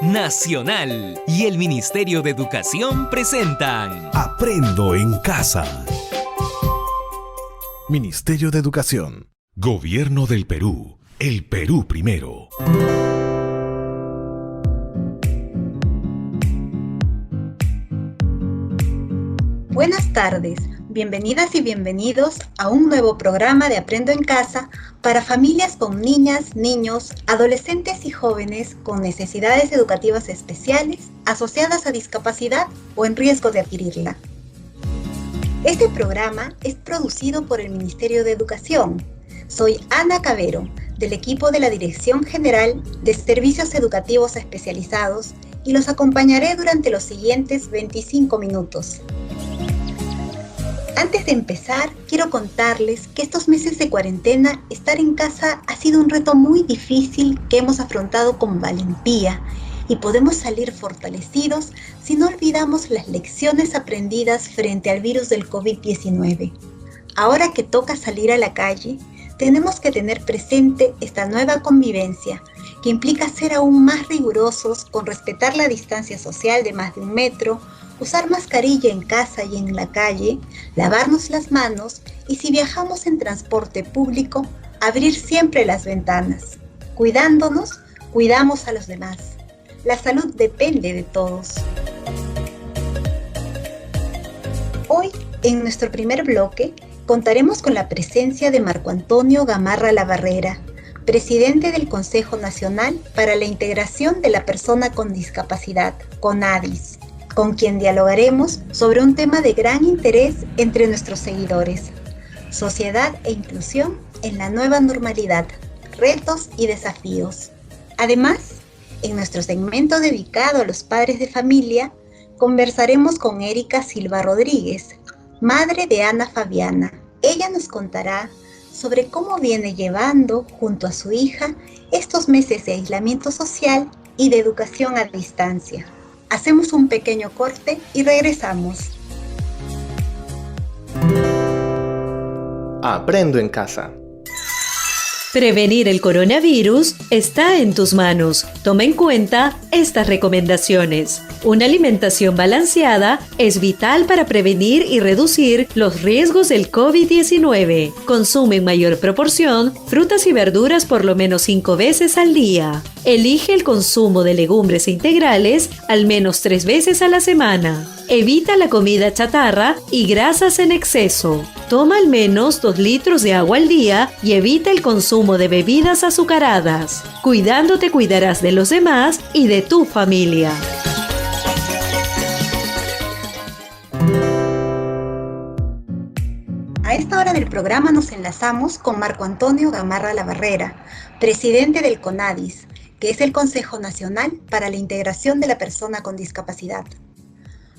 Nacional y el Ministerio de Educación presentan Aprendo en Casa. Ministerio de Educación. Gobierno del Perú. El Perú primero. Buenas tardes, bienvenidas y bienvenidos a un nuevo programa de Aprendo en Casa para familias con niñas, niños, adolescentes y jóvenes con necesidades educativas especiales asociadas a discapacidad o en riesgo de adquirirla. Este programa es producido por el Ministerio de Educación. Soy Ana Cavero, del equipo de la Dirección General de Servicios Educativos Especializados y los acompañaré durante los siguientes 25 minutos. Antes de empezar, quiero contarles que estos meses de cuarentena, estar en casa ha sido un reto muy difícil que hemos afrontado con valentía y podemos salir fortalecidos si no olvidamos las lecciones aprendidas frente al virus del COVID-19. Ahora que toca salir a la calle, tenemos que tener presente esta nueva convivencia que implica ser aún más rigurosos con respetar la distancia social de más de 1 metro, usar mascarilla en casa y en la calle, lavarnos las manos y si viajamos en transporte público, abrir siempre las ventanas. Cuidándonos, cuidamos a los demás. La salud depende de todos. Hoy, en nuestro primer bloque, contaremos con la presencia de Marco Antonio Gamarra Labarrera, presidente del Consejo Nacional para la Integración de la Persona con Discapacidad, CONADIS, con quien dialogaremos sobre un tema de gran interés entre nuestros seguidores: sociedad e inclusión en la nueva normalidad, retos y desafíos. Además, en nuestro segmento dedicado a los padres de familia, conversaremos con Erika Silva Rodríguez, madre de Ana Fabiana. Ella nos contará sobre cómo viene llevando, junto a su hija, estos meses de aislamiento social y de educación a distancia. Hacemos un pequeño corte y regresamos. Aprendo en Casa. Prevenir el coronavirus está en tus manos. Toma en cuenta estas recomendaciones. Una alimentación balanceada es vital para prevenir y reducir los riesgos del COVID-19. Consume en mayor proporción frutas y verduras por lo menos 5 veces al día. Elige el consumo de legumbres integrales al menos 3 veces a la semana. Evita la comida chatarra y grasas en exceso. Toma al menos 2 litros de agua al día y evita el consumo de bebidas azucaradas. Cuidándote cuidarás de los demás y de tu familia. A esta hora del programa nos enlazamos con Marco Antonio Gamarra Labarrera, presidente del CONADIS, que es el Consejo Nacional para la Integración de la Persona con Discapacidad.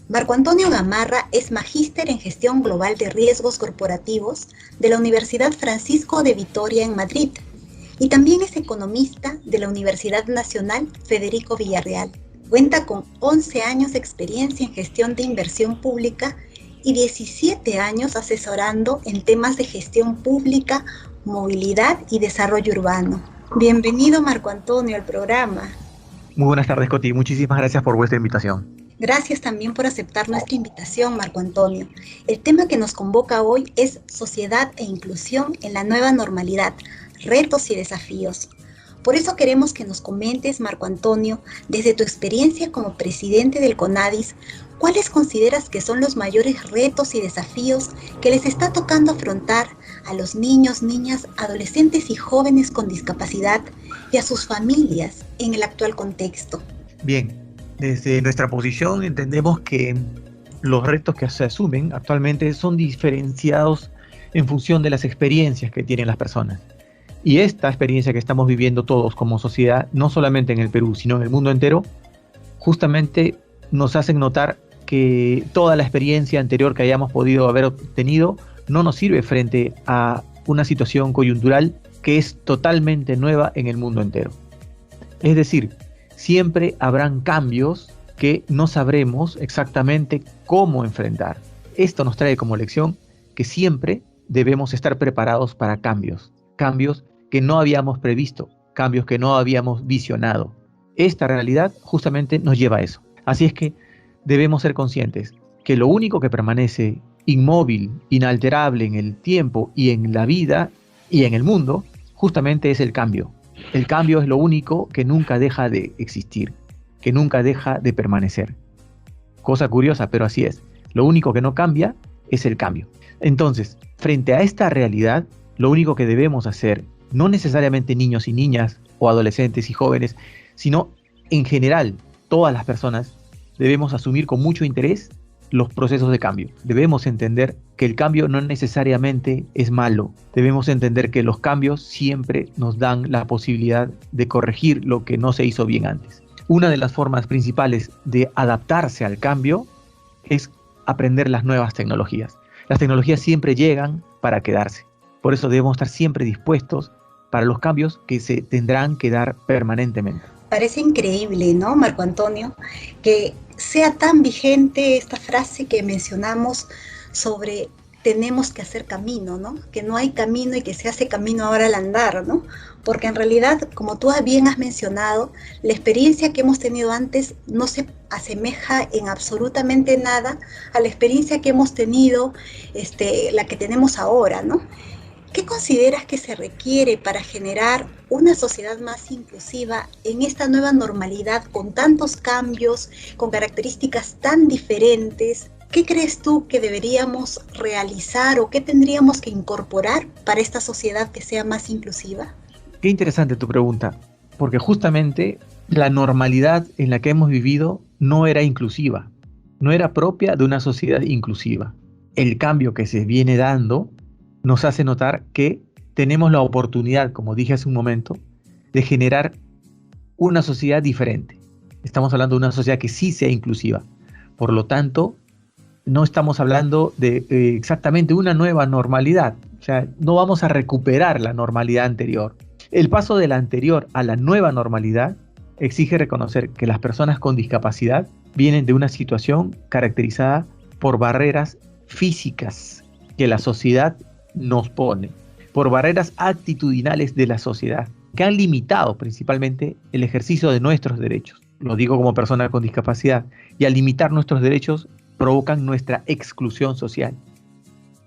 Marco Antonio Gamarra es magíster en Gestión Global de Riesgos Corporativos de la Universidad Francisco de Vitoria en Madrid y también es economista de la Universidad Nacional Federico Villarreal. Cuenta con 11 años de experiencia en gestión de inversión pública y 17 años asesorando en temas de gestión pública, movilidad y desarrollo urbano. Bienvenido, Marco Antonio, al programa. Muy buenas tardes, Coti. Muchísimas gracias por vuestra invitación. Gracias también por aceptar nuestra invitación, Marco Antonio. El tema que nos convoca hoy es sociedad e inclusión en la nueva normalidad, retos y desafíos. Por eso queremos que nos comentes, Marco Antonio, desde tu experiencia como presidente del CONADIS, ¿cuáles consideras que son los mayores retos y desafíos que les está tocando afrontar a los niños, niñas, adolescentes y jóvenes con discapacidad y a sus familias en el actual contexto? Bien, desde nuestra posición entendemos que los retos que se asumen actualmente son diferenciados en función de las experiencias que tienen las personas. Y esta experiencia que estamos viviendo todos como sociedad, no solamente en el Perú, sino en el mundo entero, justamente nos hacen notar que toda la experiencia anterior que hayamos podido haber obtenido no nos sirve frente a una situación coyuntural que es totalmente nueva en el mundo entero. Es decir, siempre habrán cambios que no sabremos exactamente cómo enfrentar. Esto nos trae como lección que siempre debemos estar preparados para cambios que no habíamos previsto, cambios que no habíamos visionado. esta realidad justamente nos lleva a eso. Así es que debemos ser conscientes que lo único que permanece inmóvil, inalterable en el tiempo y en la vida y en el mundo, justamente es el cambio. El cambio es lo único que nunca deja de existir, que nunca deja de permanecer. Cosa curiosa, pero así es. Lo único que no cambia es el cambio. Entonces, frente a esta realidad, lo único que debemos hacer, no necesariamente niños y niñas o adolescentes y jóvenes, sino en general todas las personas, debemos asumir con mucho interés los procesos de cambio. Debemos entender que el cambio no necesariamente es malo. Debemos entender que los cambios siempre nos dan la posibilidad de corregir lo que no se hizo bien antes. Una de las formas principales de adaptarse al cambio es aprender las nuevas tecnologías. Las tecnologías siempre llegan para quedarse. Por eso debemos estar siempre dispuestos para los cambios que se tendrán que dar permanentemente. Parece increíble, ¿no, Marco Antonio? Que sea tan vigente esta frase que mencionamos sobre tenemos que hacer camino, ¿no? Que no hay camino y que se hace camino ahora al andar, ¿no? Porque en realidad, como tú bien has mencionado, la experiencia que hemos tenido antes no se asemeja en absolutamente nada a la experiencia que hemos tenido, la que tenemos ahora, ¿no? ¿Qué consideras que se requiere para generar una sociedad más inclusiva en esta nueva normalidad con tantos cambios, con características tan diferentes? ¿Qué crees tú que deberíamos realizar o qué tendríamos que incorporar para esta sociedad que sea más inclusiva? Qué interesante tu pregunta, porque justamente la normalidad en la que hemos vivido no era inclusiva, no era propia de una sociedad inclusiva. El cambio que se viene dando nos hace notar que tenemos la oportunidad, como dije hace un momento, de generar una sociedad diferente. Estamos hablando de una sociedad que sí sea inclusiva. Por lo tanto, no estamos hablando de exactamente una nueva normalidad. O sea, no vamos a recuperar la normalidad anterior. El paso de la anterior a la nueva normalidad exige reconocer que las personas con discapacidad vienen de una situación caracterizada por barreras físicas que la sociedad nos pone, por barreras actitudinales de la sociedad, que han limitado principalmente el ejercicio de nuestros derechos. Lo digo como persona con discapacidad, y al limitar nuestros derechos provocan nuestra exclusión social.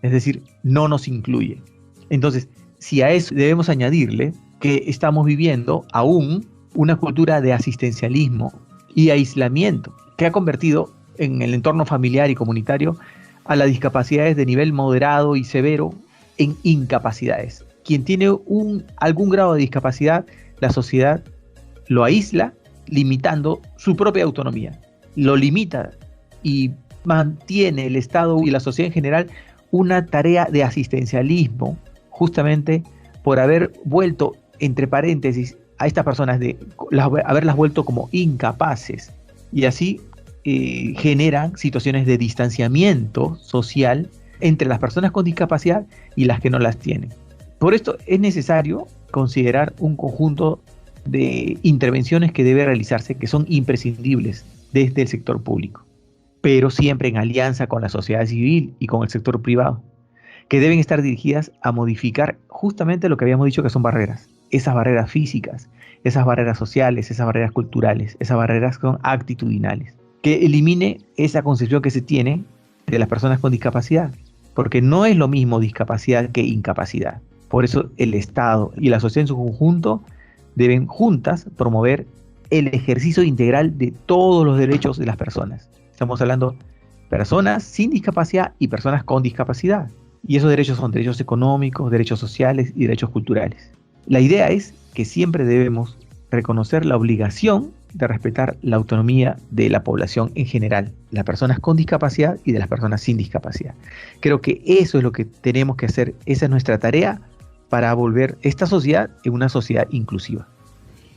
Es decir, no nos incluye. Entonces, si a eso debemos añadirle que estamos viviendo aún una cultura de asistencialismo y aislamiento, que ha convertido en el entorno familiar y comunitario a las discapacidades de nivel moderado y severo en incapacidades. Quien tiene algún grado de discapacidad, la sociedad lo aísla, limitando su propia autonomía. Lo limita y mantiene el Estado y la sociedad en general una tarea de asistencialismo, justamente por haber vuelto, entre paréntesis, a estas personas, haberlas vuelto como incapaces. Y así generan situaciones de distanciamiento social entre las personas con discapacidad y las que no las tienen. Por esto es necesario considerar un conjunto de intervenciones que debe realizarse, que son imprescindibles desde el sector público, pero siempre en alianza con la sociedad civil y con el sector privado, que deben estar dirigidas a modificar justamente lo que habíamos dicho que son barreras, esas barreras físicas, esas barreras sociales, esas barreras culturales, esas barreras que son actitudinales, que elimine esa concepción que se tiene de las personas con discapacidad, porque no es lo mismo discapacidad que incapacidad. Por eso el Estado y la sociedad en su conjunto deben juntas promover el ejercicio integral de todos los derechos de las personas. Estamos hablando de personas sin discapacidad y personas con discapacidad. Y esos derechos son derechos económicos, derechos sociales y derechos culturales. La idea es que siempre debemos reconocer la obligación de respetar la autonomía de la población en general, las personas con discapacidad y de las personas sin discapacidad. Creo que eso es lo que tenemos que hacer, esa es nuestra tarea para volver esta sociedad en una sociedad inclusiva.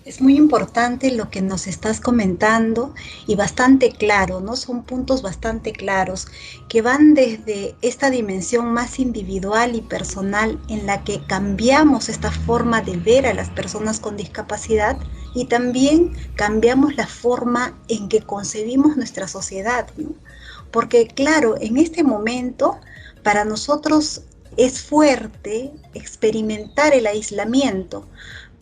Es muy importante lo que nos estás comentando y bastante claro, ¿no? Son puntos bastante claros que van desde esta dimensión más individual y personal en la que cambiamos esta forma de ver a las personas con discapacidad y también cambiamos la forma en que concebimos nuestra sociedad, ¿no? Porque claro, en este momento para nosotros es fuerte experimentar el aislamiento,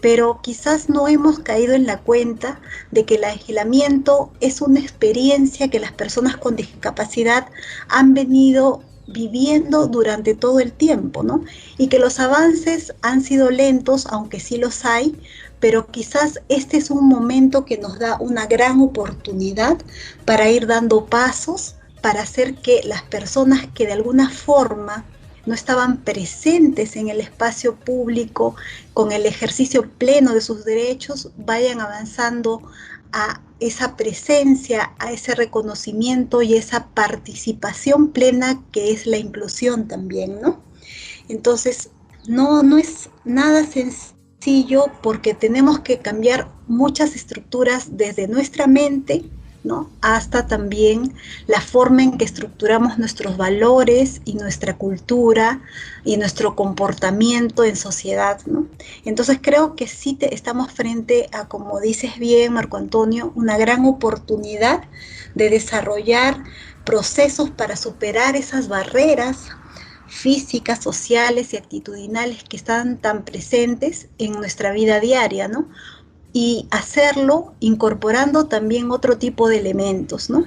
pero quizás no hemos caído en la cuenta de que el aislamiento es una experiencia que las personas con discapacidad han venido viviendo durante todo el tiempo, ¿no? Y que los avances han sido lentos, aunque sí los hay, pero quizás este es un momento que nos da una gran oportunidad para ir dando pasos, para hacer que las personas que de alguna forma no estaban presentes en el espacio público con el ejercicio pleno de sus derechos vayan avanzando a esa presencia, a ese reconocimiento y esa participación plena que es la inclusión también, ¿no? Entonces, no es nada sencillo porque tenemos que cambiar muchas estructuras desde nuestra mente, ¿no? Hasta también la forma en que estructuramos nuestros valores y nuestra cultura y nuestro comportamiento en sociedad, ¿no? Entonces creo que sí estamos frente a, como dices bien, Marco Antonio, una gran oportunidad de desarrollar procesos para superar esas barreras físicas, sociales y actitudinales que están tan presentes en nuestra vida diaria, ¿no? Y hacerlo incorporando también otro tipo de elementos, ¿no?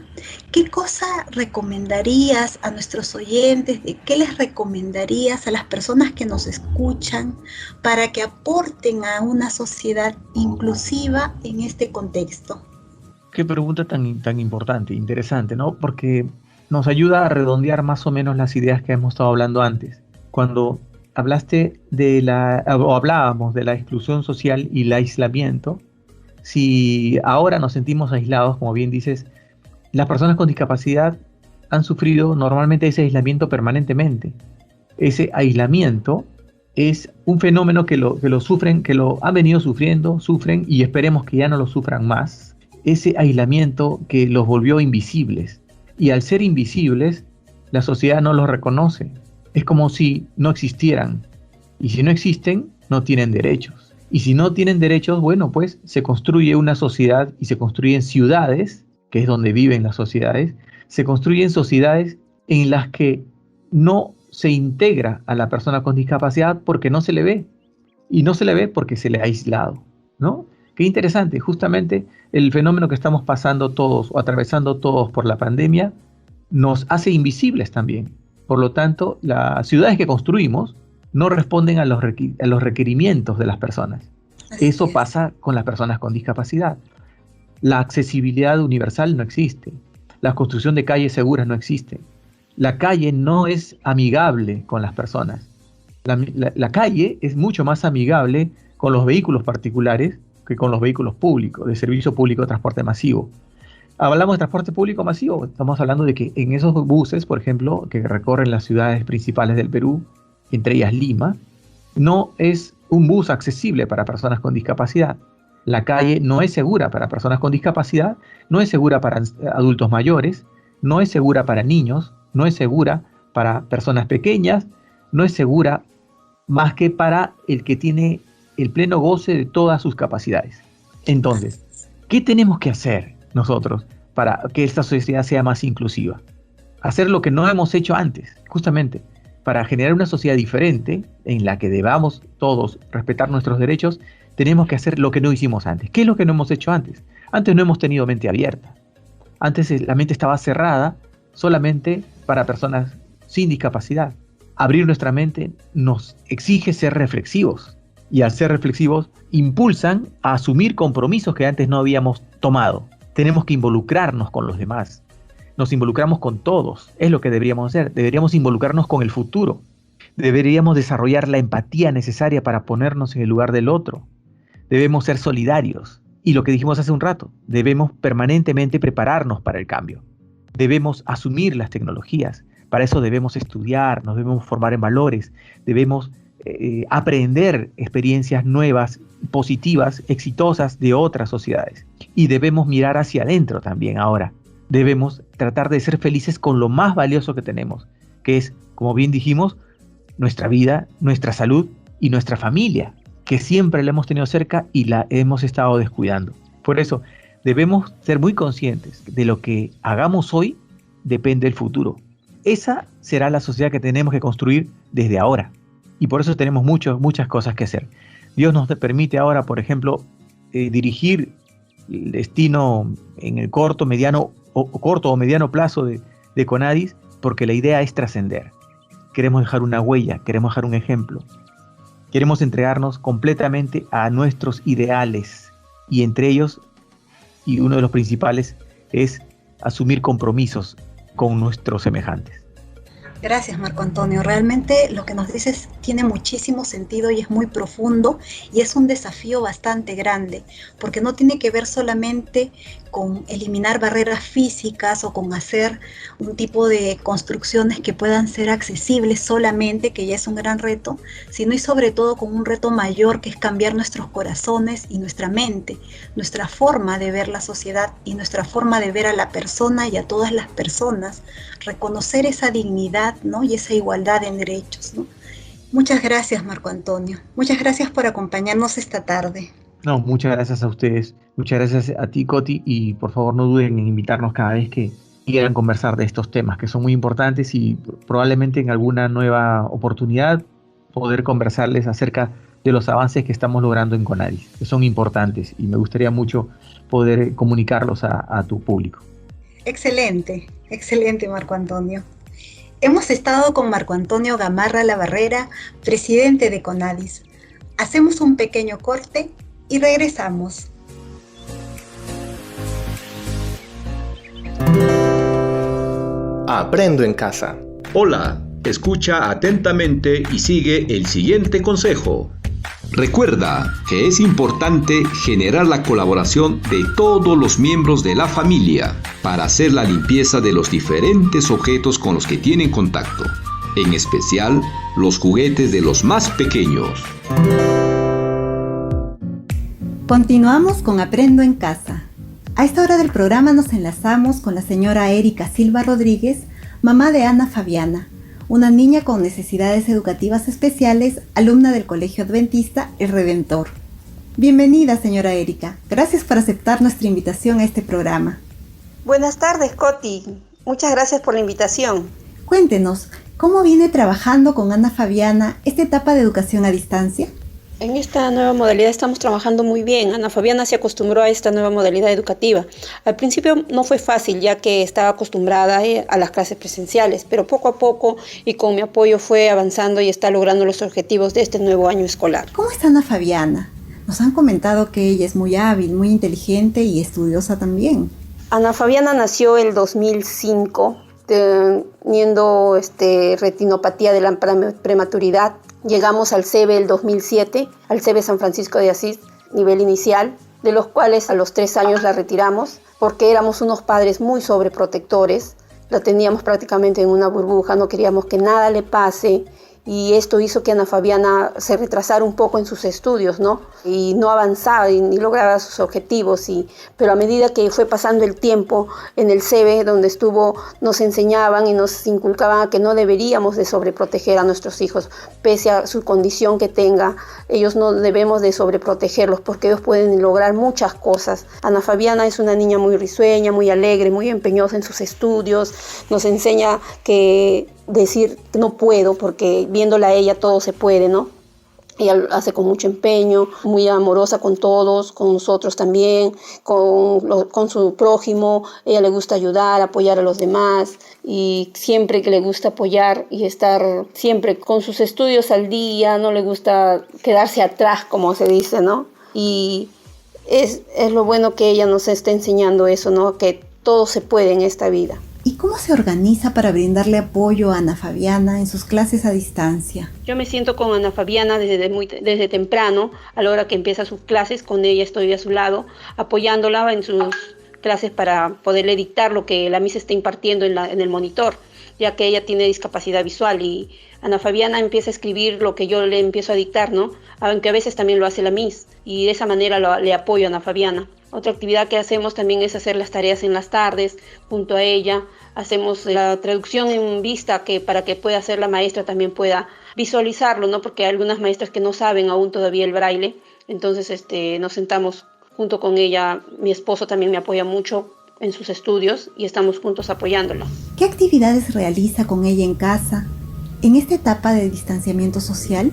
¿Qué cosa recomendarías a nuestros oyentes? ¿Qué les recomendarías a las personas que nos escuchan para que aporten a una sociedad inclusiva en este contexto? Qué pregunta tan importante, interesante, ¿no? Porque nos ayuda a redondear más o menos las ideas que hemos estado hablando antes. Cuando hablaste hablábamos de la exclusión social y el aislamiento. Si ahora nos sentimos aislados, como bien dices, las personas con discapacidad han sufrido normalmente ese aislamiento permanentemente. Ese aislamiento es un fenómeno que lo sufren, que lo han venido sufren y esperemos que ya no lo sufran más. Ese aislamiento que los volvió invisibles. Y al ser invisibles, la sociedad no los reconoce. Es como si no existieran. Y si no existen, no tienen derechos. Y si no tienen derechos, bueno, pues se construye una sociedad y se construyen ciudades, que es donde viven las sociedades, se construyen sociedades en las que no se integra a la persona con discapacidad porque no se le ve. Y no se le ve porque se le ha aislado, ¿no? Qué interesante, justamente el fenómeno que estamos pasando todos o atravesando todos por la pandemia nos hace invisibles también. Por lo tanto, las ciudades que construimos no responden a los requerimientos de las personas. Eso pasa con las personas con discapacidad. La accesibilidad universal no existe. La construcción de calles seguras no existe. La calle no es amigable con las personas. La calle es mucho más amigable con los vehículos particulares que con los vehículos públicos, de servicio público de transporte masivo. Hablamos de transporte público masivo, estamos hablando de que en esos buses, por ejemplo, que recorren las ciudades principales del Perú, entre ellas Lima, no es un bus accesible para personas con discapacidad. La calle no es segura para personas con discapacidad, no es segura para adultos mayores, no es segura para niños, no es segura para personas pequeñas, no es segura más que para el que tiene el pleno goce de todas sus capacidades. Entonces, ¿qué tenemos que hacer nosotros para que esta sociedad sea más inclusiva? Hacer lo que no hemos hecho antes, justamente, para generar una sociedad diferente en la que debamos todos respetar nuestros derechos, tenemos que hacer lo que no hicimos antes. ¿Qué es lo que no hemos hecho antes? Antes no hemos tenido mente abierta. Antes la mente estaba cerrada solamente para personas sin discapacidad. Abrir nuestra mente nos exige ser reflexivos. Y al ser reflexivos, impulsan a asumir compromisos que antes no habíamos tomado. Tenemos que involucrarnos con los demás. Nos involucramos con todos. Es lo que deberíamos hacer. Deberíamos involucrarnos con el futuro. Deberíamos desarrollar la empatía necesaria para ponernos en el lugar del otro. Debemos ser solidarios. Y lo que dijimos hace un rato, debemos permanentemente prepararnos para el cambio. Debemos asumir las tecnologías. Para eso debemos estudiar, nos debemos formar en valores, debemos aprender experiencias nuevas, positivas, exitosas de otras sociedades. Y debemos mirar hacia adentro también ahora. Debemos tratar de ser felices con lo más valioso que tenemos, que es, como bien dijimos, nuestra vida, nuestra salud y nuestra familia, que siempre la hemos tenido cerca y la hemos estado descuidando. Por eso, debemos ser muy conscientes de lo que hagamos hoy depende del futuro. Esa será la sociedad que tenemos que construir desde ahora. Y por eso tenemos muchas cosas que hacer. Dios nos permite ahora, por ejemplo, dirigir el destino en el corto, mediano o mediano plazo de CONADIS, porque la idea es trascender. Queremos dejar una huella, queremos dejar un ejemplo. Queremos entregarnos completamente a nuestros ideales, y entre ellos, y uno de los principales, es asumir compromisos con nuestros semejantes. Gracias, Marco Antonio. Realmente lo que nos dices tiene muchísimo sentido y es muy profundo, y es un desafío bastante grande, porque no tiene que ver solamente con eliminar barreras físicas o con hacer un tipo de construcciones que puedan ser accesibles solamente, que ya es un gran reto, sino y sobre todo con un reto mayor, que es cambiar nuestros corazones y nuestra mente, nuestra forma de ver la sociedad y nuestra forma de ver a la persona y a todas las personas, reconocer esa dignidad, ¿no? Y esa igualdad en derechos, ¿no? Muchas gracias, Marco Antonio. Muchas gracias por acompañarnos esta tarde. No, muchas gracias a ustedes. Muchas gracias a ti, Coti, y por favor no duden en invitarnos cada vez que quieran conversar de estos temas, que son muy importantes, y probablemente en alguna nueva oportunidad poder conversarles acerca de los avances que estamos logrando en CONADIS, que son importantes, y me gustaría mucho poder comunicarlos a tu público. Excelente, excelente, Marco Antonio. Hemos estado con Marco Antonio Gamarra Labarrera, presidente de CONADIS. Hacemos un pequeño corte y regresamos. Aprendo en casa. Hola, escucha atentamente y sigue el siguiente consejo. Recuerda que es importante generar la colaboración de todos los miembros de la familia para hacer la limpieza de los diferentes objetos con los que tienen contacto, en especial los juguetes de los más pequeños. Continuamos con Aprendo en Casa. A esta hora del programa nos enlazamos con la señora Erika Silva Rodríguez, mamá de Ana Fabiana, una niña con necesidades educativas especiales, alumna del Colegio Adventista El Redentor. Bienvenida, señora Erika. Gracias por aceptar nuestra invitación a este programa. Buenas tardes, Coti. Muchas gracias por la invitación. Cuéntenos, ¿cómo viene trabajando con Ana Fabiana esta etapa de educación a distancia? En esta nueva modalidad estamos trabajando muy bien. Ana Fabiana se acostumbró a esta nueva modalidad educativa. Al principio no fue fácil, ya que estaba acostumbrada a las clases presenciales, pero poco a poco y con mi apoyo fue avanzando y está logrando los objetivos de este nuevo año escolar. ¿Cómo está Ana Fabiana? Nos han comentado que ella es muy hábil, muy inteligente y estudiosa también. Ana Fabiana nació el 2005, teniendo retinopatía de la prematuridad. Llegamos al CEBE el 2007, al CEBE San Francisco de Asís, nivel inicial, de los cuales a los 3 años la retiramos porque éramos unos padres muy sobreprotectores. La teníamos prácticamente en una burbuja, no queríamos que nada le pase, y esto hizo que Ana Fabiana se retrasara un poco en sus estudios, ¿no? Y no avanzaba ni lograba sus objetivos, pero a medida que fue pasando el tiempo en el CEBE donde estuvo, nos enseñaban y nos inculcaban a que no deberíamos de sobreproteger a nuestros hijos, pese a su condición que tenga. Ellos no debemos de sobreprotegerlos porque ellos pueden lograr muchas cosas. Ana Fabiana es una niña muy risueña, muy alegre, muy empeñosa en sus estudios, nos enseña que decir no puedo, porque viéndola a ella todo se puede, ¿no? Ella lo hace con mucho empeño, muy amorosa con todos, con nosotros también, con su prójimo. Ella le gusta ayudar, apoyar a los demás, y siempre que le gusta apoyar y estar siempre con sus estudios al día, no le gusta quedarse atrás, como se dice, ¿no? Y es lo bueno que ella nos está enseñando eso, ¿no? Que todo se puede en esta vida. ¿Y cómo se organiza para brindarle apoyo a Ana Fabiana en sus clases a distancia? Yo me siento con Ana Fabiana desde temprano, a la hora que empieza sus clases. Con ella estoy a su lado, apoyándola en sus clases para poderle dictar lo que la Miss está impartiendo en el monitor, ya que ella tiene discapacidad visual, y Ana Fabiana empieza a escribir lo que yo le empiezo a dictar, ¿no? Aunque a veces también lo hace la Miss, y de esa manera le apoyo a Ana Fabiana. Otra actividad que hacemos también es hacer las tareas en las tardes junto a ella. Hacemos la traducción en vista, para que pueda hacer la maestra también pueda visualizarlo, ¿no? Porque hay algunas maestras que no saben aún todavía el braille. Entonces nos sentamos junto con ella. Mi esposo también me apoya mucho en sus estudios y estamos juntos apoyándola. ¿Qué actividades realiza con ella en casa en esta etapa de distanciamiento social?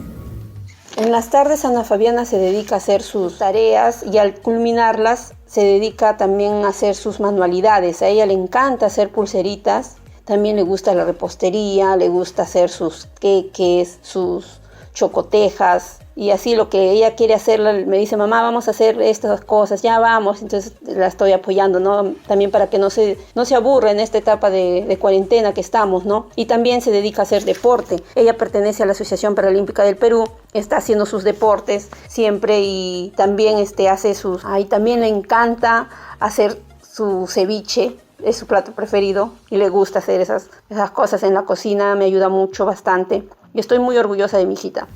En las tardes Ana Fabiana se dedica a hacer sus tareas y al culminarlas se dedica también a hacer sus manualidades. A ella le encanta hacer pulseritas, también le gusta la repostería, le gusta hacer sus queques, sus chocotejas. Y así lo que ella quiere hacer, me dice, mamá, vamos a hacer estas cosas, ya vamos. Entonces la estoy apoyando, ¿no? También para que no se aburra en esta etapa de cuarentena que estamos, ¿no? Y también se dedica a hacer deporte. Ella pertenece a la Asociación Paralímpica del Perú, está haciendo sus deportes siempre y también hace sus... Ahí también le encanta hacer su ceviche, es su plato preferido y le gusta hacer esas cosas en la cocina, me ayuda mucho, bastante. Y estoy muy orgullosa de mi hijita.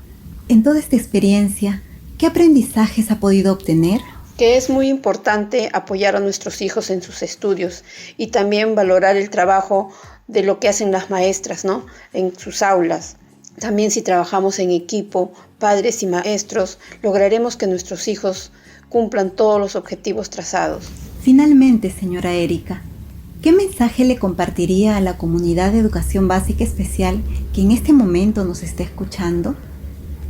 En toda esta experiencia, ¿qué aprendizajes ha podido obtener? Que es muy importante apoyar a nuestros hijos en sus estudios y también valorar el trabajo de lo que hacen las maestras, ¿no? En sus aulas. También si trabajamos en equipo, padres y maestros, lograremos que nuestros hijos cumplan todos los objetivos trazados. Finalmente, señora Erika, ¿qué mensaje le compartiría a la comunidad de educación básica especial que en este momento nos está escuchando?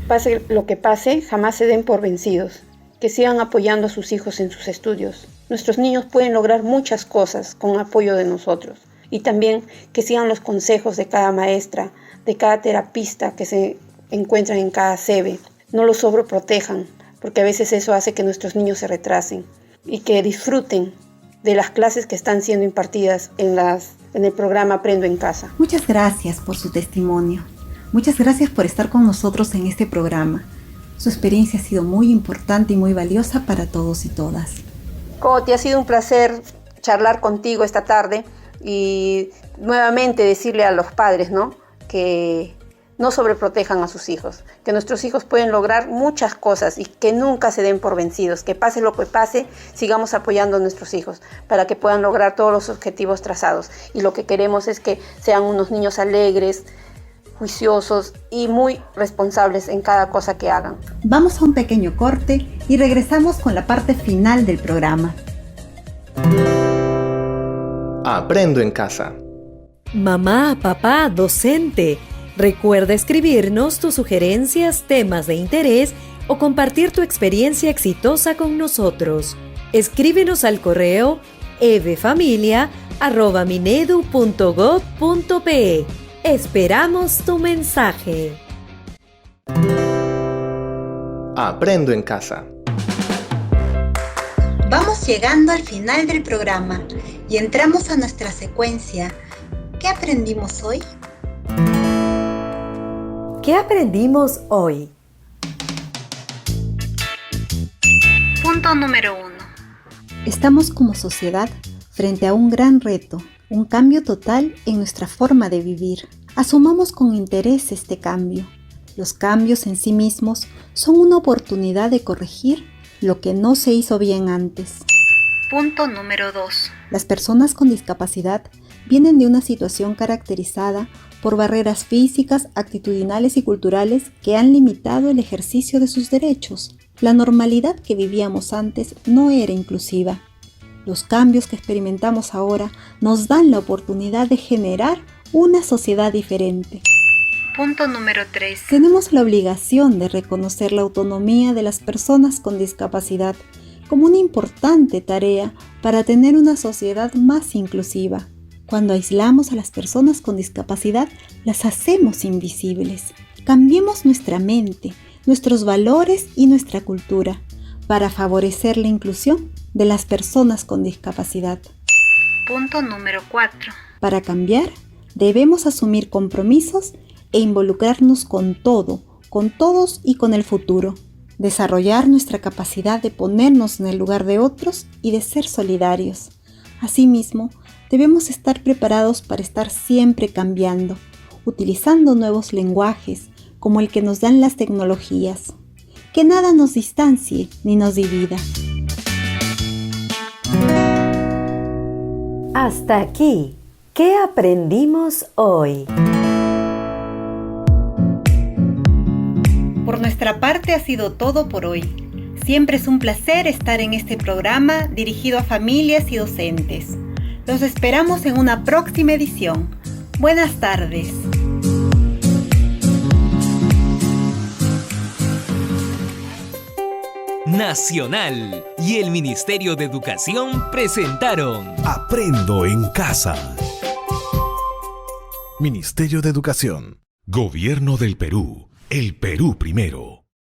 Pase lo que pase, jamás se den por vencidos. Que sigan apoyando a sus hijos en sus estudios. Nuestros niños pueden lograr muchas cosas con apoyo de nosotros. Y también que sigan los consejos de cada maestra, de cada terapista que se encuentran en cada sede. No los sobreprotejan, porque a veces eso hace que nuestros niños se retrasen. Y que disfruten de las clases que están siendo impartidas en el programa Aprendo en Casa. Muchas gracias por su testimonio. Muchas gracias por estar con nosotros en este programa. Su experiencia ha sido muy importante y muy valiosa para todos y todas. Coti, ha sido un placer charlar contigo esta tarde y nuevamente decirle a los padres, ¿no? Que no sobreprotejan a sus hijos, que nuestros hijos pueden lograr muchas cosas y que nunca se den por vencidos, que pase lo que pase, sigamos apoyando a nuestros hijos para que puedan lograr todos los objetivos trazados. Y lo que queremos es que sean unos niños alegres, juiciosos y muy responsables en cada cosa que hagan. Vamos a un pequeño corte y regresamos con la parte final del programa. Aprendo en casa. Mamá, papá, docente, recuerda escribirnos tus sugerencias, temas de interés o compartir tu experiencia exitosa con nosotros. Escríbenos al correo evefamilia@minedu.gov.pe. Esperamos tu mensaje. Aprendo en casa. Vamos llegando al final del programa y entramos a nuestra secuencia. ¿Qué aprendimos hoy? ¿Qué aprendimos hoy? Punto número 1. Estamos como sociedad frente a un gran reto, un cambio total en nuestra forma de vivir. Asumamos con interés este cambio. Los cambios en sí mismos son una oportunidad de corregir lo que no se hizo bien antes. Punto número 2. Las personas con discapacidad vienen de una situación caracterizada por barreras físicas, actitudinales y culturales que han limitado el ejercicio de sus derechos. La normalidad que vivíamos antes no era inclusiva. Los cambios que experimentamos ahora nos dan la oportunidad de generar una sociedad diferente. Punto número 3. Tenemos la obligación de reconocer la autonomía de las personas con discapacidad como una importante tarea para tener una sociedad más inclusiva. Cuando aislamos a las personas con discapacidad, las hacemos invisibles. Cambiemos nuestra mente, nuestros valores y nuestra cultura para favorecer la inclusión de las personas con discapacidad. Punto número 4. Para cambiar, debemos asumir compromisos e involucrarnos con todo, con todos y con el futuro. Desarrollar nuestra capacidad de ponernos en el lugar de otros y de ser solidarios. Asimismo, debemos estar preparados para estar siempre cambiando, utilizando nuevos lenguajes como el que nos dan las tecnologías. Que nada nos distancie ni nos divida. Hasta aquí. ¿Qué aprendimos hoy? Por nuestra parte ha sido todo por hoy. Siempre es un placer estar en este programa dirigido a familias y docentes. Los esperamos en una próxima edición. Buenas tardes. Nacional y el Ministerio de Educación presentaron Aprendo en casa. Ministerio de Educación. Gobierno del Perú. El Perú primero.